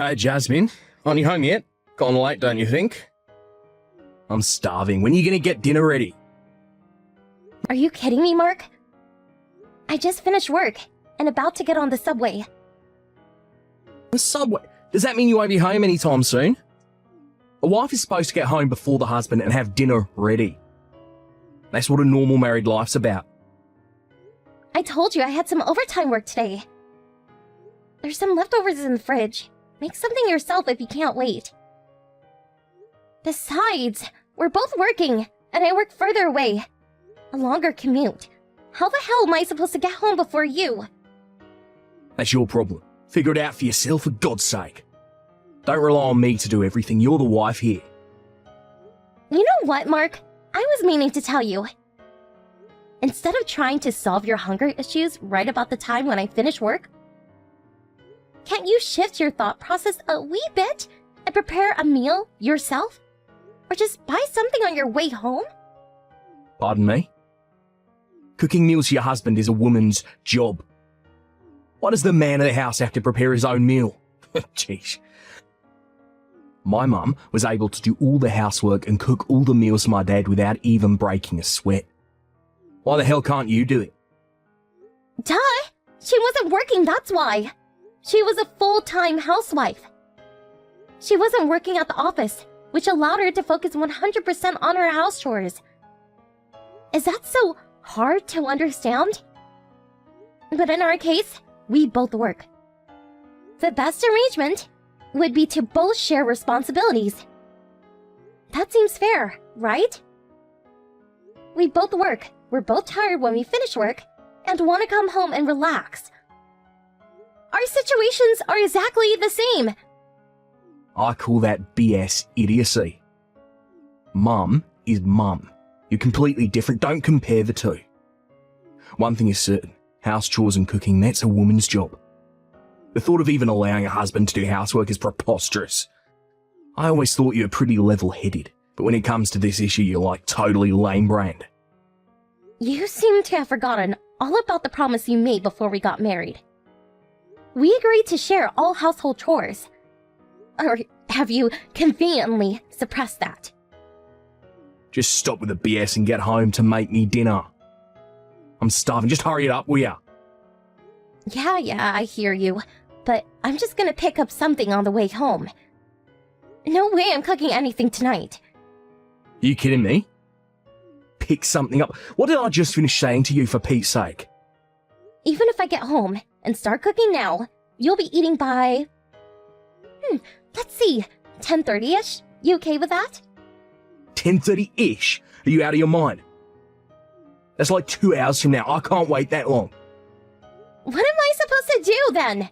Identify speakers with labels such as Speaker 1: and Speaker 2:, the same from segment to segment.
Speaker 1: Hey, Jasmine. Aren't you home yet? Gone late, don't you think? I'm starving. When are you going to get dinner ready?
Speaker 2: Are you kidding me, Mark? I just finished work and about to get on the subway.
Speaker 1: The subway? Does that mean you won't be home anytime soon? A wife is supposed to get home before the husband and have dinner ready. That's what a normal married life's about.
Speaker 2: I told you I had some overtime work today. There's some leftovers in the fridge. Make something yourself if you can't wait. Besides, we're both working, and I work further away. A longer commute. How the hell am I supposed to get home before you?
Speaker 1: That's your problem. Figure it out for yourself, for God's sake. Don't rely on me to do everything. You're the wife here.
Speaker 2: You know what, Mark? I was meaning to tell you. Instead of trying to solve your hunger issues right about the time when I finish work, can't you shift your thought process a wee bit and prepare a meal yourself? Or just buy something on your way home?
Speaker 1: Pardon me? Cooking meals for your husband is a woman's job. Why does the man of the house have to prepare his own meal? Jeez. My mum was able to do all the housework and cook all the meals for my dad without even breaking a sweat. Why the hell can't you do it?
Speaker 2: Duh! She wasn't working, that's why. She was a full-time housewife. She wasn't working at the office, which allowed her to focus 100% on her house chores. Is that so hard to understand? But in our case, we both work. The best arrangement would be to both share responsibilities. That seems fair, right? We both work, we're both tired when we finish work, and want to come home and relax. Our situations are exactly the same.
Speaker 1: I call that BS idiocy. Mum is mum. You're completely different. Don't compare the two. One thing is certain. House chores and cooking, that's a woman's job. The thought of even allowing a husband to do housework is preposterous. I always thought you were pretty level-headed, but when it comes to this issue, you're like totally lame-brained.
Speaker 2: You seem to have forgotten all about the promise you made before we got married. We agreed to share all household chores. Or have you conveniently suppressed that?
Speaker 1: Just stop with the BS and get home to make me dinner. I'm starving. Just hurry it up, will ya?
Speaker 2: Yeah, I hear you. But I'm just gonna pick up something on the way home. No way I'm cooking anything tonight.
Speaker 1: You kidding me? Pick something up? What did I just finish saying to you, for Pete's sake?
Speaker 2: Even if I get home and start cooking now, you'll be eating by... let's see, 10:30ish? You okay with that?
Speaker 1: 10:30-ish? Are you out of your mind? That's like 2 hours from now. I can't wait that long.
Speaker 2: What am I supposed to do then?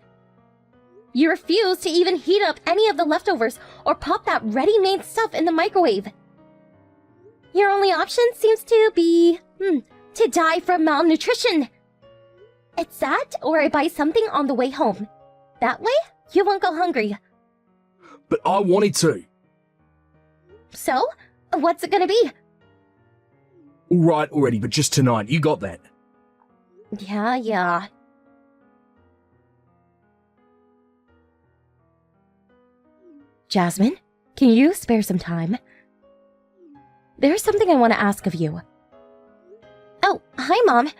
Speaker 2: You refuse to even heat up any of the leftovers or pop that ready-made stuff in the microwave. Your only option seems to be, to die from malnutrition. It's that, or I buy something on the way home. That way, you won't go hungry.
Speaker 1: But I wanted to.
Speaker 2: So, what's it gonna be?
Speaker 1: All right already, but just tonight. You got that?
Speaker 2: Yeah. Jasmine, can you spare some time? There's something I want to ask of you. Oh, hi, Mom.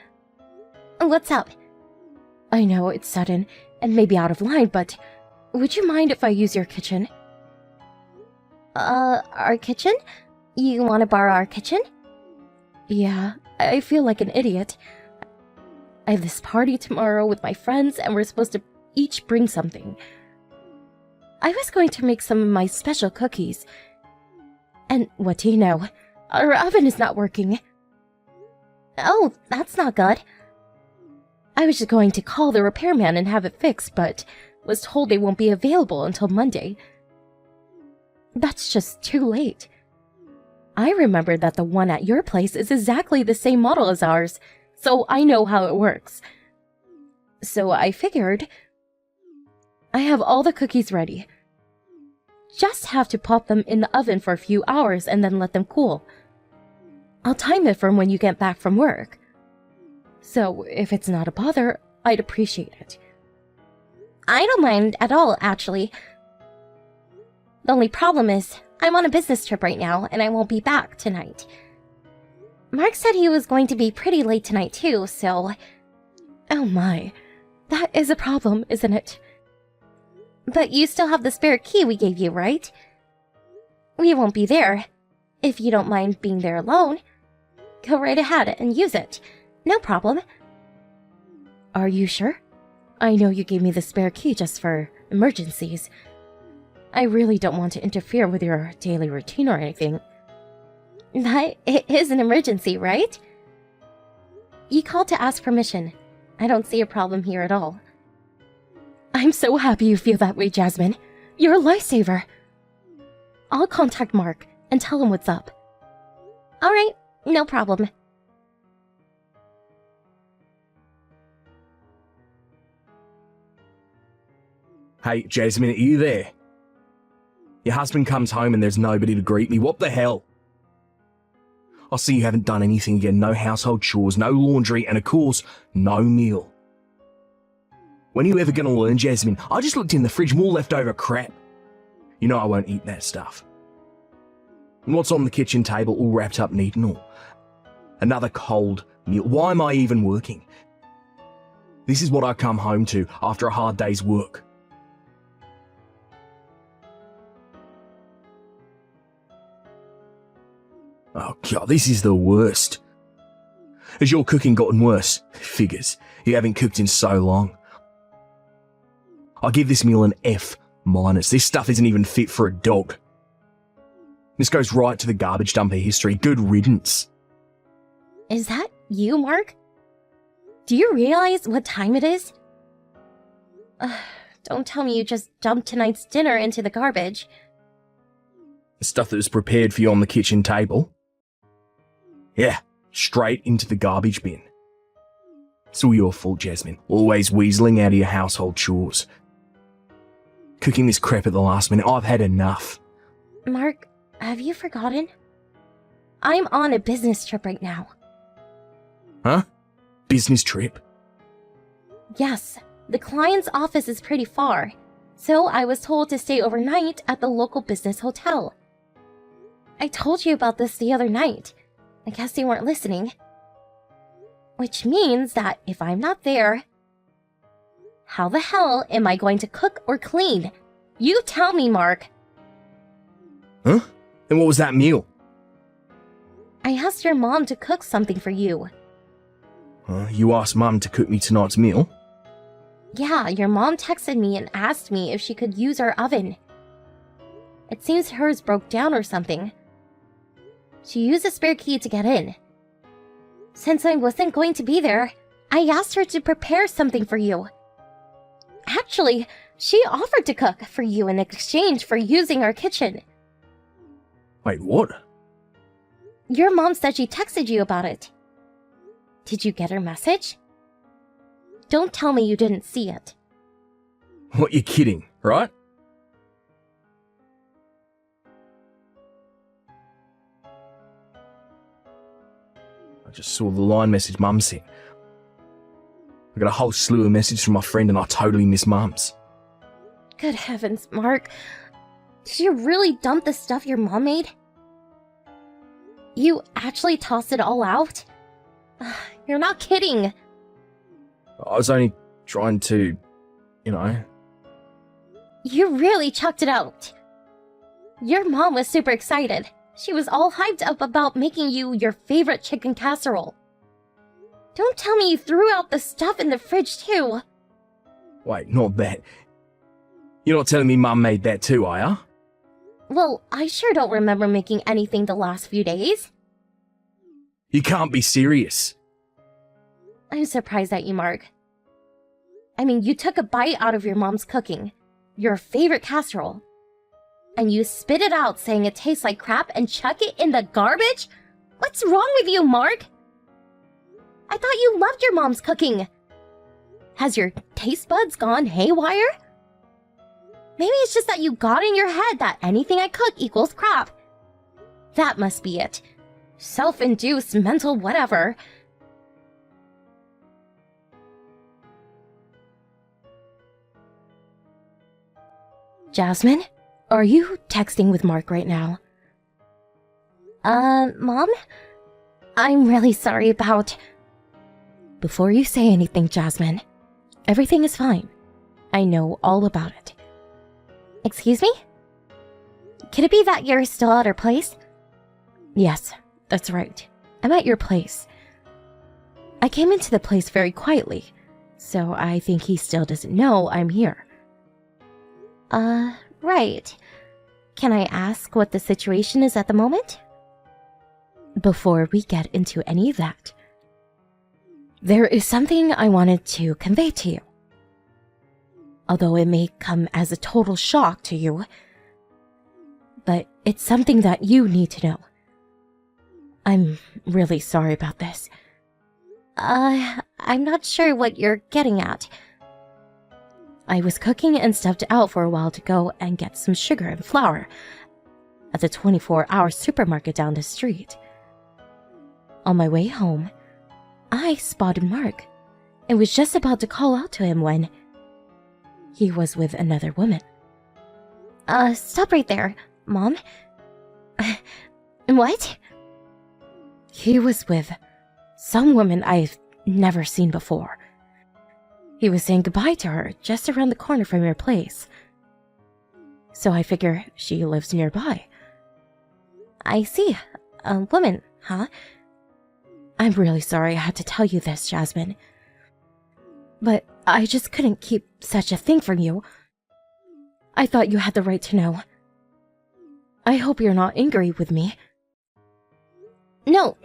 Speaker 2: What's up? I know it's sudden and maybe out of line, but would you mind if I use your kitchen? Our kitchen? You want to borrow our kitchen? Yeah, I feel like an idiot. I have this party tomorrow with my friends and we're supposed to each bring something. I was going to make some of my special cookies. And what do you know? Our oven is not working. Oh, that's not good. I was just going to call the repairman and have it fixed, but was told they won't be available until Monday. That's just too late. I remembered that the one at your place is exactly the same model as ours, so I know how it works. So I figured I have all the cookies ready. Just have to pop them in the oven for a few hours and then let them cool. I'll time it from when you get back from work. So if it's not a bother, I'd appreciate it. I don't mind at all, actually. The only problem is, I'm on a business trip right now and I won't be back tonight. Mark said he was going to be pretty late tonight too, so... Oh my, that is a problem, isn't it? But you still have the spare key we gave you, right? We won't be there. If you don't mind being there alone, go right ahead and use it. No problem. Are you sure? I know you gave me the spare key just for emergencies. I really don't want to interfere with your daily routine or anything. That is an emergency, right? You called to ask permission. I don't see a problem here at all. I'm so happy you feel that way, Jasmine. You're a lifesaver. I'll contact Mark and tell him what's up. Alright, no problem.
Speaker 1: Hey, Jasmine, are you there? Your husband comes home and there's nobody to greet me. What the hell? I see you haven't done anything again. No household chores, no laundry, and of course, no meal. When are you ever going to learn, Jasmine? I just looked in the fridge, more leftover crap. You know I won't eat that stuff. And what's on the kitchen table all wrapped up neat and all? Another cold meal. Why am I even working? This is what I come home to after a hard day's work. Oh God, this is the worst. Has your cooking gotten worse? Figures. You haven't cooked in so long. I give this meal an F-. This stuff isn't even fit for a dog. This goes right to the garbage dumper history. Good riddance.
Speaker 2: Is that you, Mark? Do you realize what time it is? Don't tell me you just dumped tonight's dinner into the garbage.
Speaker 1: The stuff that was prepared for you on the kitchen table? Yeah, straight into the garbage bin. It's all your fault, Jasmine. Always weaseling out of your household chores. Cooking this crap at the last minute. I've had enough.
Speaker 2: Mark, have you forgotten? I'm on a business trip right now.
Speaker 1: Huh? Business trip?
Speaker 2: Yes, the client's office is pretty far, so I was told to stay overnight at the local business hotel. I told you about this the other night. I guess you weren't listening. Which means that if I'm not there, how the hell am I going to cook or clean? You tell me, Mark.
Speaker 1: Huh? And what was that meal?
Speaker 2: I asked your mom to cook something for you.
Speaker 1: You asked Mum to cook me tonight's meal?
Speaker 2: Yeah, your mom texted me and asked me if she could use our oven. It seems hers broke down or something. She used a spare key to get in. Since I wasn't going to be there, I asked her to prepare something for you. Actually, she offered to cook for you in exchange for using our kitchen.
Speaker 1: Wait, what?
Speaker 2: Your mom said she texted you about it. Did you get her message? Don't tell me you didn't see it.
Speaker 1: What, you're kidding, right? I just saw the line message Mum sent. I got a whole slew of messages from my friend and I totally miss Mum's.
Speaker 2: Good heavens, Mark. Did you really dump the stuff your mom made? You actually tossed it all out? You're not kidding.
Speaker 1: I was only trying to, you know...
Speaker 2: You really chucked it out. Your mom was super excited. She was all hyped up about making you your favorite chicken casserole. Don't tell me you threw out the stuff in the fridge too.
Speaker 1: Wait, not that. You're not telling me Mum made that too, are ya?
Speaker 2: Well, I sure don't remember making anything the last few days.
Speaker 1: You can't be serious.
Speaker 2: I'm surprised at you, Mark. I mean, you took a bite out of your mom's cooking, your favorite casserole, and you spit it out saying it tastes like crap and chuck it in the garbage? What's wrong with you, Mark? I thought you loved your mom's cooking. Has your taste buds gone haywire? Maybe it's just that you got in your head that anything I cook equals crap. That must be it. Self-induced mental whatever. Jasmine, Are you texting with Mark right now? Mom? I'm really sorry about... Before you say anything, Jasmine, everything is fine. I know all about it. Excuse me? Could it be that you're still at her place? Yes, that's right. I'm at your place. I came into the place very quietly, so I think he still doesn't know I'm here. Right. Can I ask what the situation is at the moment? Before we get into any of that, there is something I wanted to convey to you. Although it may come as a total shock to you, but it's something that you need to know. I'm really sorry about this. I'm not sure what you're getting at. I was cooking and stepped out for a while to go and get some sugar and flour at the 24-hour supermarket down the street. On my way home, I spotted Mark and was just about to call out to him when he was with another woman. Stop right there, Mom. What? He was with some woman I've never seen before. He was saying goodbye to her just around the corner from your place. So I figure she lives nearby. I see. A woman, huh? I'm really sorry I had to tell you this, Jasmine. But I just couldn't keep such a thing from you. I thought you had the right to know. I hope you're not angry with me. No,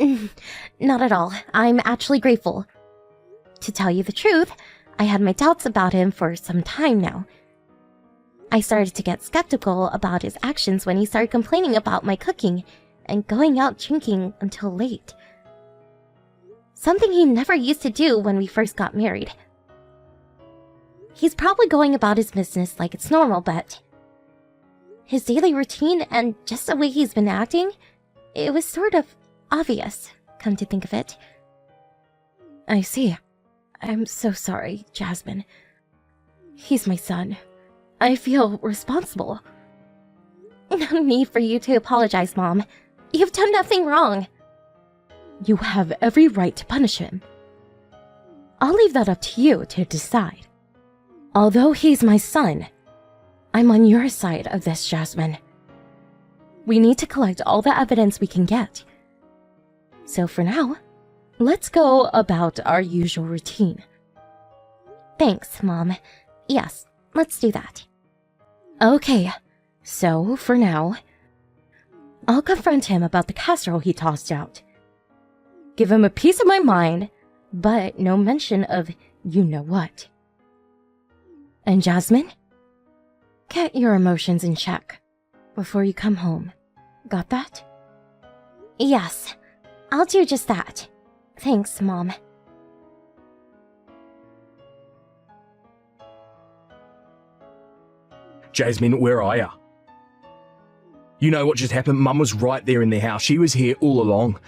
Speaker 2: not at all. I'm actually grateful. To tell you the truth, I had my doubts about him for some time now. I started to get skeptical about his actions when he started complaining about my cooking and going out drinking until late. Something he never used to do when we first got married. He's probably going about his business like it's normal, but his daily routine and just the way he's been acting, it was sort of obvious, come to think of it. I see. I'm so sorry, Jasmine. He's my son. I feel responsible. No need for you to apologize, Mom. You've done nothing wrong. You have every right to punish him. I'll leave that up to you to decide. Although he's my son, I'm on your side of this, Jasmine. We need to collect all the evidence we can get. So for now, let's go about our usual routine. Thanks, Mom. Yes, let's do that. Okay, so for now, I'll confront him about the casserole he tossed out. Give him a piece of my mind, but no mention of you-know-what. And Jasmine, get your emotions in check before you come home. Got that? Yes, I'll do just that. Thanks, Mom.
Speaker 1: Jasmine, where are ya? You know what just happened? Mum was right there in the house. She was here all along.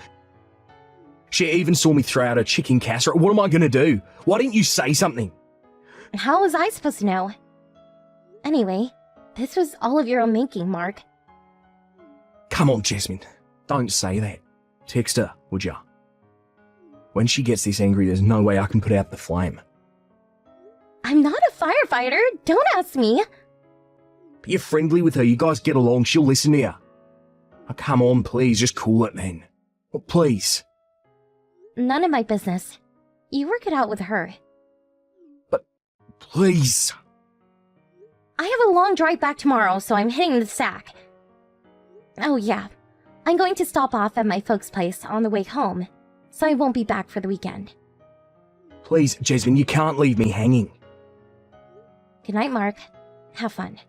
Speaker 1: She even saw me throw out a chicken casserole. What am I going to do? Why didn't you say something?
Speaker 2: How was I supposed to know? Anyway, this was all of your own making, Mark.
Speaker 1: Come on, Jasmine. Don't say that. Text her, would ya? When she gets this angry, there's no way I can put out the flame.
Speaker 2: I'm not a firefighter. Don't ask me.
Speaker 1: But you're friendly with her. You guys get along. She'll listen to you. Oh, come on, please. Just cool it then. Well, please.
Speaker 2: None of my business. You work it out with her.
Speaker 1: But, please.
Speaker 2: I have a long drive back tomorrow, so I'm hitting the sack. Oh yeah, I'm going to stop off at my folks' place on the way home, so I won't be back for the weekend.
Speaker 1: Please, Jasmine, you can't leave me hanging.
Speaker 2: Good night, Mark. Have fun.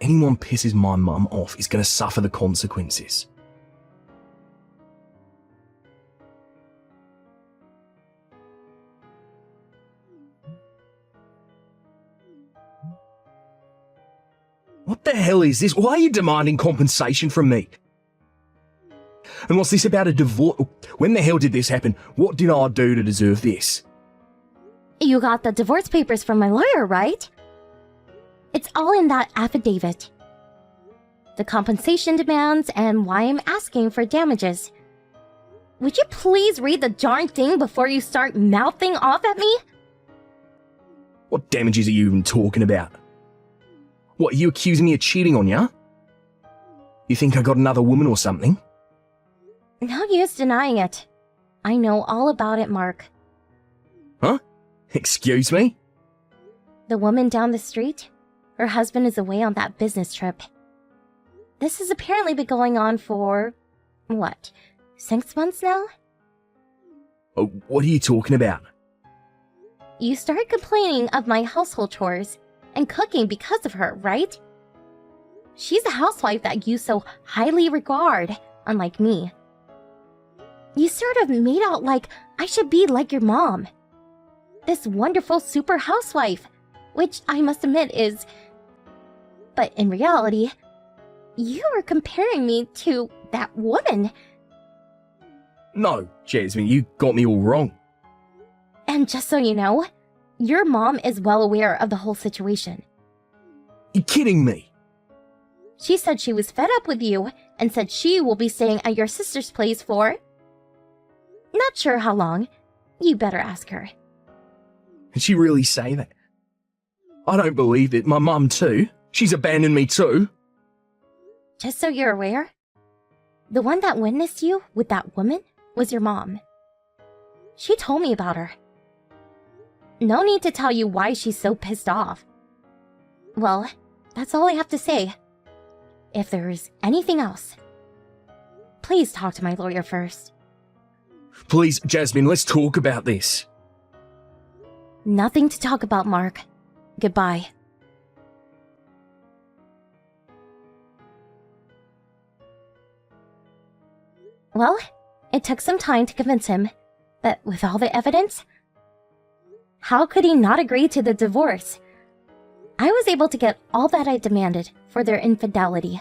Speaker 1: Anyone pisses my mum off is going to suffer the consequences. What the hell is this? Why are you demanding compensation from me? And what's this about a divorce? When the hell did this happen? What did I do to deserve this?
Speaker 2: You got the divorce papers from my lawyer, right? It's all in that affidavit. the compensation demands, and why I'm asking for damages. Would you please read the darn thing before you start mouthing off at me?
Speaker 1: What damages are you even talking about? What, are you accusing me of cheating on ya? You think I got another woman or something?
Speaker 2: No use denying it. I know all about it, Mark.
Speaker 1: Huh? Excuse me?
Speaker 2: The woman down the street? Her husband is away on that business trip. This has apparently been going on for, 6 months now?
Speaker 1: Oh, what are you talking about?
Speaker 2: You started complaining of my household chores and cooking because of her, right? She's a housewife that you so highly regard, unlike me. You sort of made out like I should be like your mom. This wonderful super housewife, which I must admit is... But in reality, you were comparing me to that woman.
Speaker 1: No, Jasmine, you got me all wrong.
Speaker 2: And just so you know, your mom is well aware of the whole situation.
Speaker 1: You kidding me?
Speaker 2: She said she was fed up with you and said she will be staying at your sister's place for... Not sure how long. You better ask her.
Speaker 1: Did she really say that? I don't believe it. My mum too. She's abandoned me too.
Speaker 2: Just so you're aware, the one that witnessed you with that woman was your mom. She told me about her. No need to tell you why she's so pissed off. Well, that's all I have to say. If there's anything else, please talk to my lawyer first.
Speaker 1: Please, Jasmine, let's talk about this.
Speaker 2: Nothing to talk about, Mark. Goodbye. Well, it took some time to convince him, but with all the evidence, how could he not agree to the divorce? I was able to get all that I demanded for their infidelity.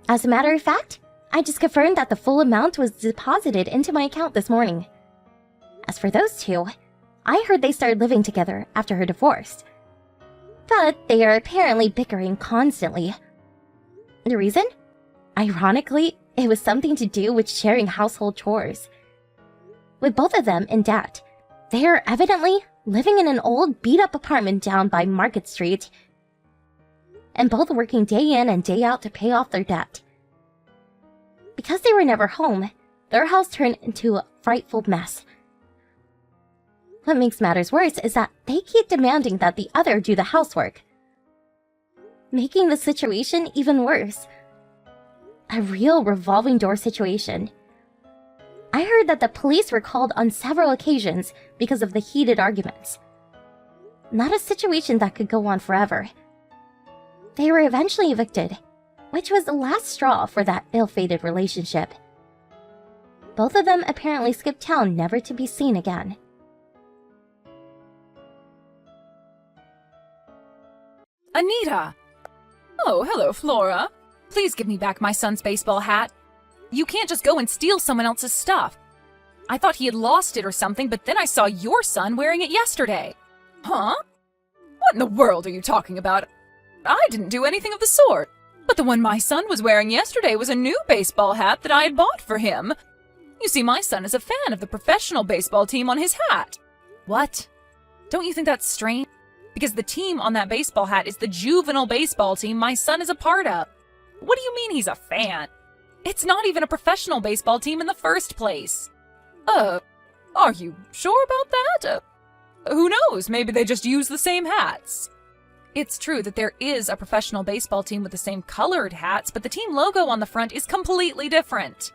Speaker 2: As a matter of fact, I just confirmed that the full amount was deposited into my account this morning. As for those two, I heard they started living together after her divorce. But they are apparently bickering constantly. The reason? Ironically, it was something to do with sharing household chores. With both of them in debt, they are evidently living in an old beat-up apartment down by Market Street, and both working day in and day out to pay off their debt. Because they were never home, their house turned into a frightful mess. What makes matters worse is that they keep demanding that the other do the housework, making the situation even worse. A real revolving door situation. I heard that the police were called on several occasions because of the heated arguments. Not a situation that could go on forever. They were eventually evicted, which was the last straw for that ill-fated relationship. Both of them apparently skipped town never to be seen again.
Speaker 3: Anita! Oh, hello, Flora. Please give me back my son's baseball hat. You can't just go and steal someone else's stuff. I thought he had lost it or something, but then I saw your son wearing it yesterday. Huh? What in the world are you talking about? I didn't do anything of the sort. But the one my son was wearing yesterday was a new baseball hat that I had bought for him. You see, my son is a fan of the professional baseball team on his hat. What? Don't you think that's strange? Because the team on that baseball hat is the juvenile baseball team my son is a part of. What do you mean he's a fan? It's not even a professional baseball team in the first place. Are you sure about that? Who knows? Maybe they just use the same hats. It's true that there is a professional baseball team with the same colored hats, but the team logo on the front is completely different.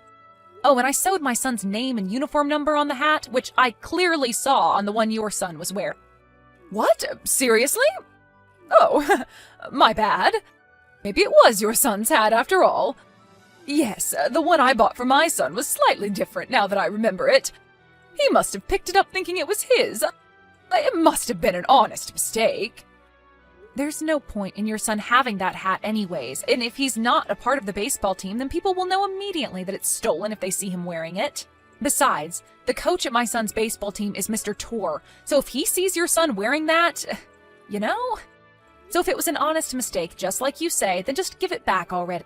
Speaker 3: Oh, and I sewed my son's name and uniform number on the hat, which I clearly saw on the one your son was wearing. What? Seriously? Oh, my bad. Maybe it was your son's hat after all. Yes, the one I bought for my son was slightly different now that I remember it. He must have picked it up thinking it was his. It must have been an honest mistake. There's no point in your son having that hat anyways, and if he's not a part of the baseball team, then people will know immediately that it's stolen if they see him wearing it. Besides, the coach at my son's baseball team is Mr. Tor, so if he sees your son wearing that, you know, So if it was an honest mistake, just like you say, then just give it back already.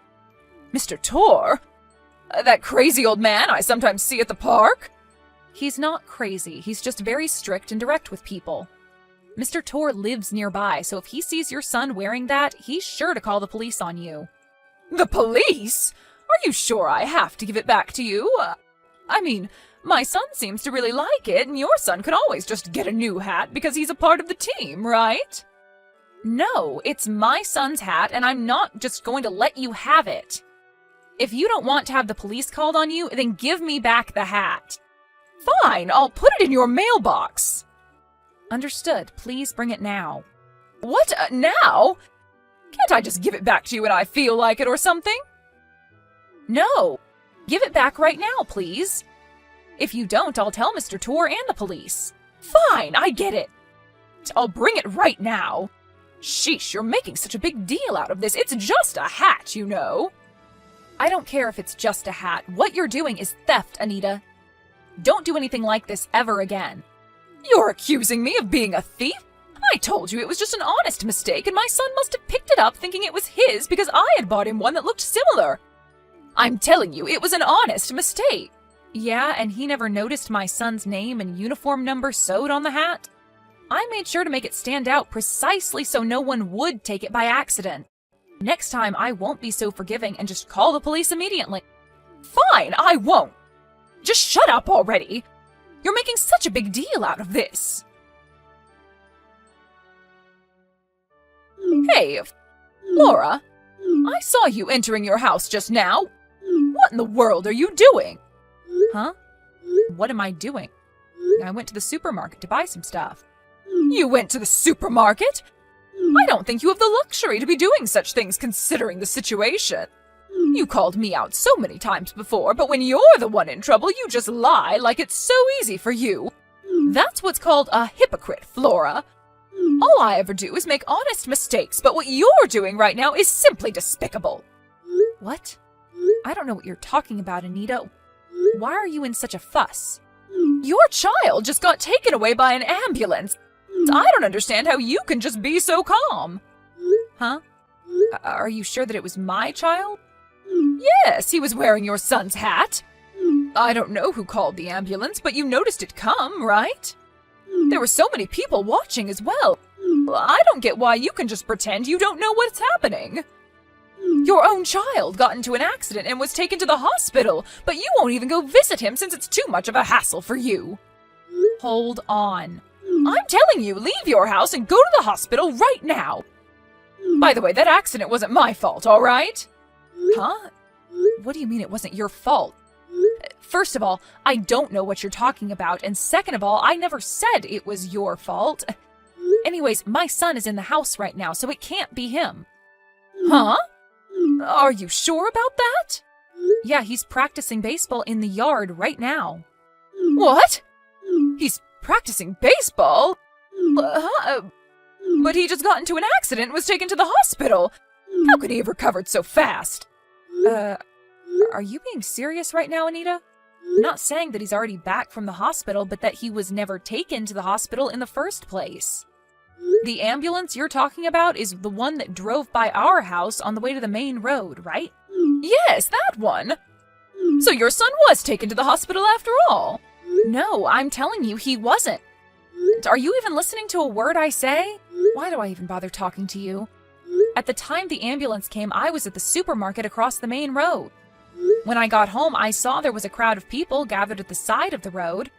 Speaker 3: Mr. Tor? That crazy old man I sometimes see at the park? He's not crazy. He's just very strict and direct with people. Mr. Tor lives nearby, so if he sees your son wearing that, he's sure to call the police on you. The police? Are you sure I have to give it back to you? I mean, my son seems to really like it, and your son could always just get a new hat because he's a part of the team, right? No, it's my son's hat, and I'm not just going to let you have it. If you don't want to have the police called on you, then give me back the hat. Fine, I'll put it in your mailbox. Understood. Please bring it now. What, now? Can't I just give it back to you when I feel like it or something? No. Give it back right now, please. If you don't, I'll tell Mr. Tor and the police. Fine, I get it. I'll bring it right now. Sheesh, you're making such a big deal out of this. It's just a hat, you know. I don't care if it's just a hat. What you're doing is theft, Anita. Don't do anything like this ever again. You're accusing me of being a thief? I told you it was just an honest mistake, and my son must have picked it up thinking it was his because I had bought him one that looked similar. I'm telling you, it was an honest mistake. Yeah, and he never noticed my son's name and uniform number sewed on the hat? I made sure to make it stand out precisely so no one would take it by accident. Next time, I won't be so forgiving and just call the police immediately. Fine, I won't. Just shut up already. You're making such a big deal out of this. Hey, Flora, I saw you entering your house just now. What in the world are you doing? Huh? What am I doing? I went to the supermarket to buy some stuff. You went to the supermarket? I don't think you have the luxury to be doing such things considering the situation. You called me out so many times before, but when you're the one in trouble, you just lie like it's so easy for you. That's what's called a hypocrite, Flora. All I ever do is make honest mistakes, but what you're doing right now is simply despicable. What? I don't know what you're talking about, Anita. Why are you in such a fuss? Your child just got taken away by an ambulance. I don't understand how you can just be so calm. Huh? Are you sure that it was my child? Yes, he was wearing your son's hat. I don't know who called the ambulance, but you noticed it come, right? There were so many people watching as well. I don't get why you can just pretend you don't know what's happening. Your own child got into an accident and was taken to the hospital, but you won't even go visit him since it's too much of a hassle for you. Hold on. I'm telling you, leave your house and go to the hospital right now. By the way, that accident wasn't my fault, all right? Huh? What do you mean it wasn't your fault? First of all, I don't know what you're talking about, and second of all, I never said it was your fault. Anyways, my son is in the house right now, so it can't be him. Huh? Are you sure about that? Yeah, he's practicing baseball in the yard right now. What? He's practicing baseball? But he just got into an accident and was taken to the hospital. How could he have recovered so fast? Are you being serious right now, Anita? I'm not saying that he's already back from the hospital, but that he was never taken to the hospital in the first place. The ambulance you're talking about is the one that drove by our house on the way to the main road, right? Yes, that one. So your son was taken to the hospital after all? No, I'm telling you, he wasn't. Are you even listening to a word I say? Why do I even bother talking to you? At the time the ambulance came, I was at the supermarket across the main road. When I got home, I saw there was a crowd of people gathered at the side of the road.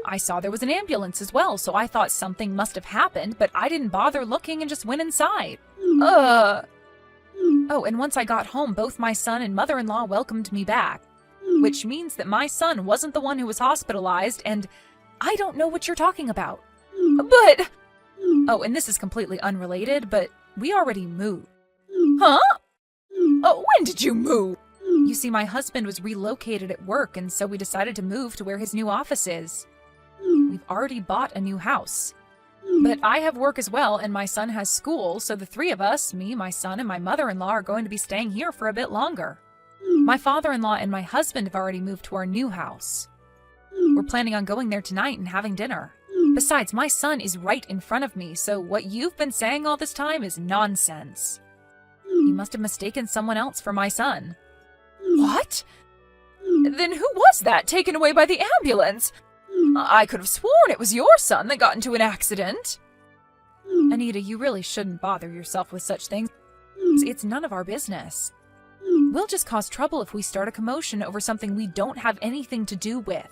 Speaker 3: I saw there was an ambulance as well, so I thought something must have happened, but I didn't bother looking and just went inside. Oh, and once I got home, both my son and mother-in-law welcomed me back, which means that my son wasn't the one who was hospitalized, and I don't know what you're talking about. But... Oh, and this is completely unrelated, but we already moved. Huh? Oh, when did you move? You see, my husband was relocated at work, and so we decided to move to where his new office is. We've already bought a new house. But I have work as well, and my son has school, so the three of us, me, my son, and my mother-in-law, are going to be staying here for a bit longer. My father-in-law and my husband have already moved to our new house. We're planning on going there tonight and having dinner. Besides, my son is right in front of me, so what you've been saying all this time is nonsense. You must have mistaken someone else for my son. What? Then who was that taken away by the ambulance? I could have sworn it was your son that got into an accident. Anita, you really shouldn't bother yourself with such things. It's none of our business. We'll just cause trouble if we start a commotion over something we don't have anything to do with.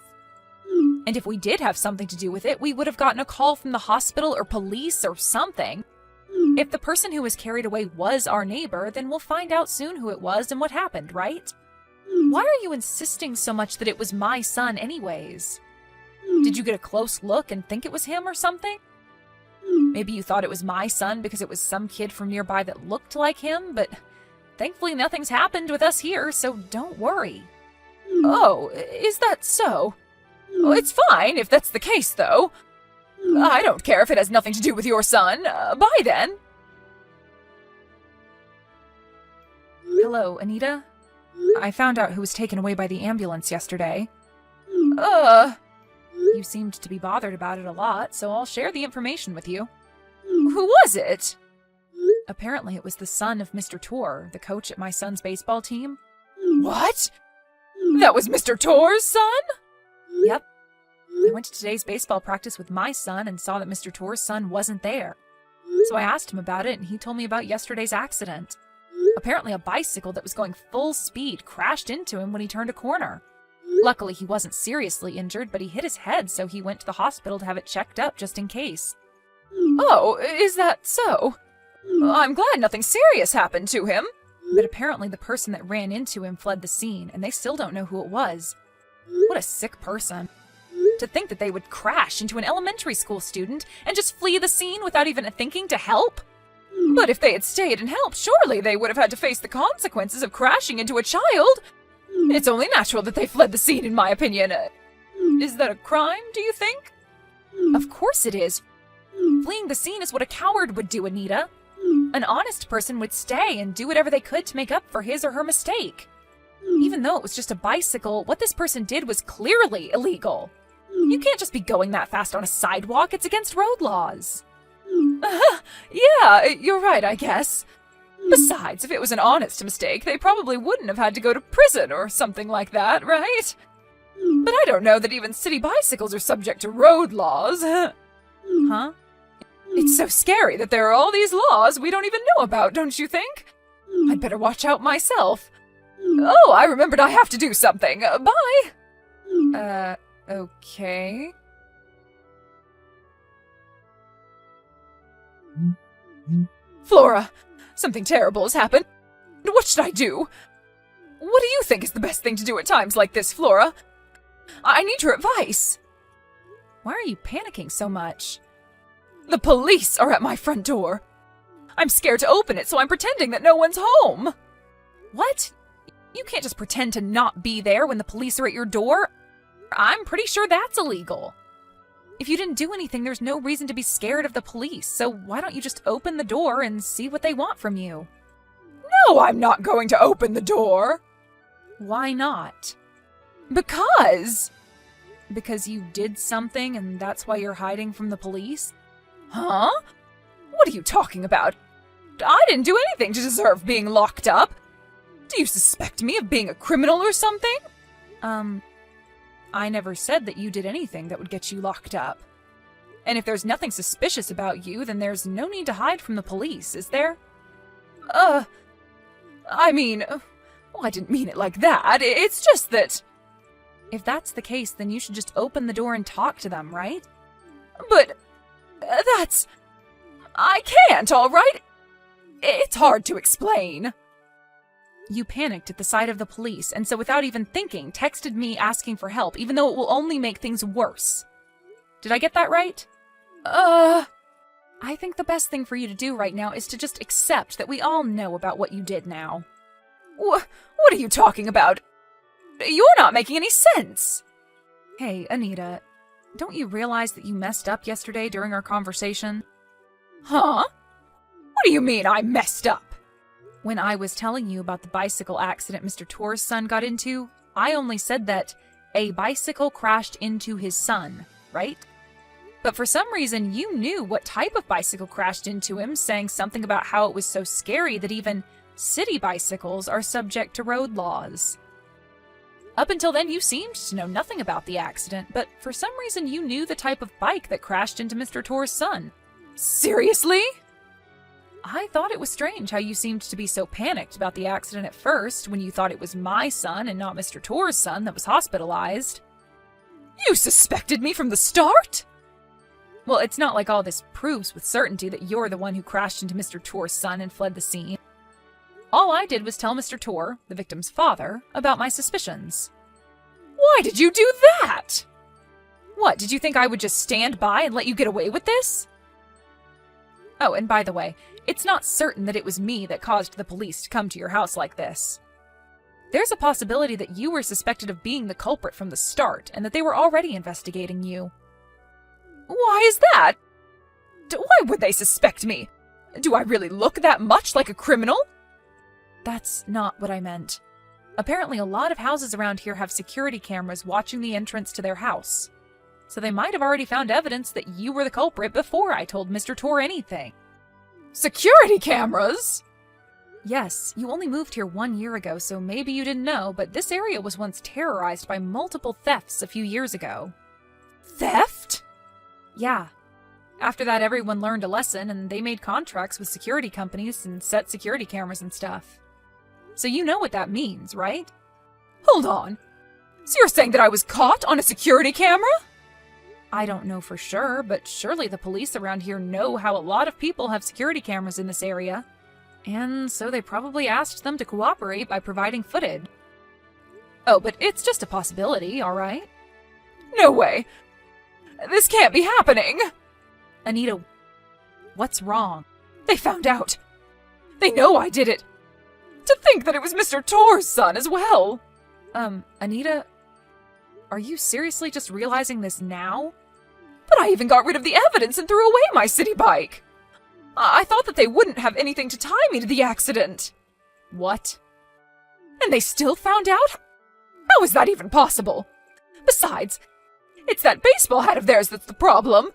Speaker 3: And if we did have something to do with it, we would have gotten a call from the hospital or police or something. If the person who was carried away was our neighbor, then we'll find out soon who it was and what happened, right? Why are you insisting so much that it was my son anyways? Did you get a close look and think it was him or something? Maybe you thought it was my son because it was some kid from nearby that looked like him, but thankfully nothing's happened with us here, so don't worry. Oh, is that so? Oh, it's fine if that's the case, though. I don't care if it has nothing to do with your son. Bye, then. Hello, Anita? I found out who was taken away by the ambulance yesterday. You seemed to be bothered about it a lot, so I'll share the information with you. Who was it? Apparently it was the son of Mr. Tor, the coach at my son's baseball team. What? That was Mr. Tor's son? Yep. I went to today's baseball practice with my son and saw that Mr. Tor's son wasn't there. So I asked him about it, and he told me about yesterday's accident. Apparently a bicycle that was going full speed crashed into him when he turned a corner. Luckily, he wasn't seriously injured, but he hit his head, so he went to the hospital to have it checked up just in case. Oh, is that so? I'm glad nothing serious happened to him. But apparently the person that ran into him fled the scene, and they still don't know who it was. What a sick person. To think that they would crash into an elementary school student and just flee the scene without even thinking to help. But if they had stayed and helped, surely they would have had to face the consequences of crashing into a child. It's only natural that they fled the scene, in my opinion. Is that a crime, do you think? Of course it is. Fleeing the scene is what a coward would do, Anita. An honest person would stay and do whatever they could to make up for his or her mistake. Even though it was just a bicycle, what this person did was clearly illegal. You can't just be going that fast on a sidewalk. It's against road laws. Yeah, you're right, I guess. Besides, if it was an honest mistake, they probably wouldn't have had to go to prison or something like that, right? But I don't know that even city bicycles are subject to road laws. Huh? It's so scary that there are all these laws we don't even know about, don't you think? I'd better watch out myself. Oh, I remembered I have to do something. Bye! Okay. Flora, something terrible has happened. What should I do? What do you think is the best thing to do at times like this, Flora? I need your advice. Why are you panicking so much? The police are at my front door. I'm scared to open it, so I'm pretending that no one's home. What? You can't just pretend to not be there when the police are at your door. I'm pretty sure that's illegal. If you didn't do anything, there's no reason to be scared of the police, so why don't you just open the door and see what they want from you? No, I'm not going to open the door. Why not? Because you did something and that's why you're hiding from the police? Huh? What are you talking about? I didn't do anything to deserve being locked up. Do you suspect me of being a criminal or something? I never said that you did anything that would get you locked up. And if there's nothing suspicious about you, then there's no need to hide from the police, is there? I mean, I didn't mean it like that. It's just that... If that's the case, then you should just open the door and talk to them, right? But... that's... I can't, all right? It's hard to explain. You panicked at the sight of the police, and so without even thinking, texted me asking for help, even though it will only make things worse. Did I get that right? I think the best thing for you to do right now is to just accept that we all know about what you did now. What are you talking about? You're not making any sense. Hey, Anita, don't you realize that you messed up yesterday during our conversation? Huh? What do you mean I messed up? When I was telling you about the bicycle accident Mr. Tor's son got into, I only said that a bicycle crashed into his son, right? But for some reason, you knew what type of bicycle crashed into him, saying something about how it was so scary that even city bicycles are subject to road laws. Up until then, you seemed to know nothing about the accident, but for some reason you knew the type of bike that crashed into Mr. Tor's son. Seriously? I thought it was strange how you seemed to be so panicked about the accident at first, when you thought it was my son and not Mr. Tor's son that was hospitalized. You suspected me from the start? Well, it's not like all this proves with certainty that you're the one who crashed into Mr. Tor's son and fled the scene. All I did was tell Mr. Tor, the victim's father, about my suspicions. Why did you do that? What, did you think I would just stand by and let you get away with this? Oh, and by the way, it's not certain that it was me that caused the police to come to your house like this. There's a possibility that you were suspected of being the culprit from the start, and that they were already investigating you. Why is that? Why would they suspect me? Do I really look that much like a criminal? That's not what I meant. Apparently a lot of houses around here have security cameras watching the entrance to their house. So they might have already found evidence that you were the culprit before I told Mr. Tor anything. Security cameras? Yes, you only moved here 1 year ago, so maybe you didn't know, but this area was once terrorized by multiple thefts a few years ago. Theft? Yeah. After that, everyone learned a lesson, and they made contracts with security companies and set security cameras and stuff. So you know what that means, right? Hold on. So you're saying that I was caught on a security camera? I don't know for sure, but surely the police around here know how a lot of people have security cameras in this area. And so they probably asked them to cooperate by providing footage. Oh, but it's just a possibility, all right? No way. This can't be happening. Anita, what's wrong? They found out. They know I did it. To think that it was Mr. Tor's son as well. Anita, are you seriously just realizing this now? But I even got rid of the evidence and threw away my city bike. I thought that they wouldn't have anything to tie me to the accident. What? And they still found out? How is that even possible? Besides, it's that baseball hat of theirs that's the problem.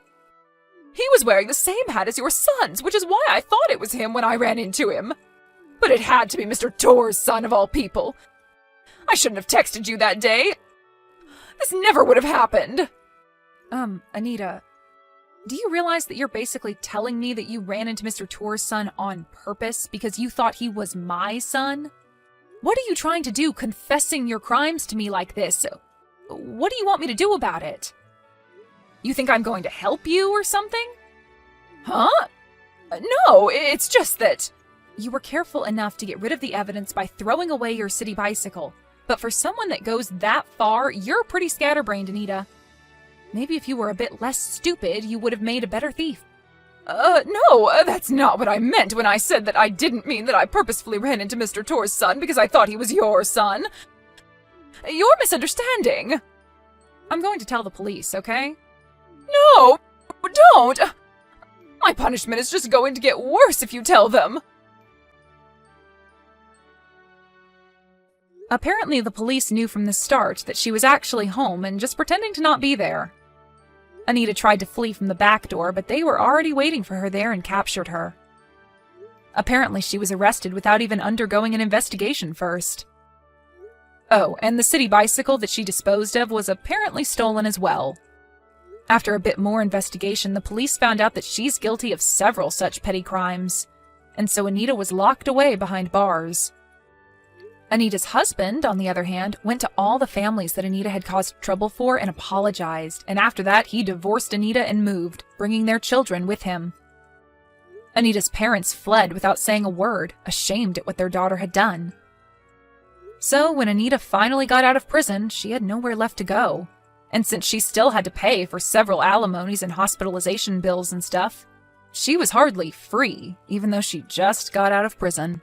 Speaker 3: He was wearing the same hat as your son's, which is why I thought it was him when I ran into him. But it had to be Mr. Tor's son of all people. I shouldn't have texted you that day. This never would have happened. Anita, do you realize that you're basically telling me that you ran into Mr. Tor's son on purpose because you thought he was my son? What are you trying to do, confessing your crimes to me like this? What do you want me to do about it? You think I'm going to help you or something? Huh? No, it's just that... You were careful enough to get rid of the evidence by throwing away your city bicycle. But for someone that goes that far, you're pretty scatterbrained, Anita. Maybe if you were a bit less stupid, you would have made a better thief. No, that's not what I meant when I said that I didn't mean that I purposefully ran into Mr. Tor's son because I thought he was your son. You're misunderstanding. I'm going to tell the police, okay? No, don't! My punishment is just going to get worse if you tell them. Apparently, the police knew from the start that she was actually home and just pretending to not be there. Anita tried to flee from the back door, but they were already waiting for her there and captured her. Apparently, she was arrested without even undergoing an investigation first. Oh, and the city bicycle that she disposed of was apparently stolen as well. After a bit more investigation, the police found out that she's guilty of several such petty crimes, and so Anita was locked away behind bars. Anita's husband, on the other hand, went to all the families that Anita had caused trouble for and apologized, and after that he divorced Anita and moved, bringing their children with him. Anita's parents fled without saying a word, ashamed at what their daughter had done. So when Anita finally got out of prison, she had nowhere left to go. And since she still had to pay for several alimonies and hospitalization bills and stuff, she was hardly free, even though she just got out of prison.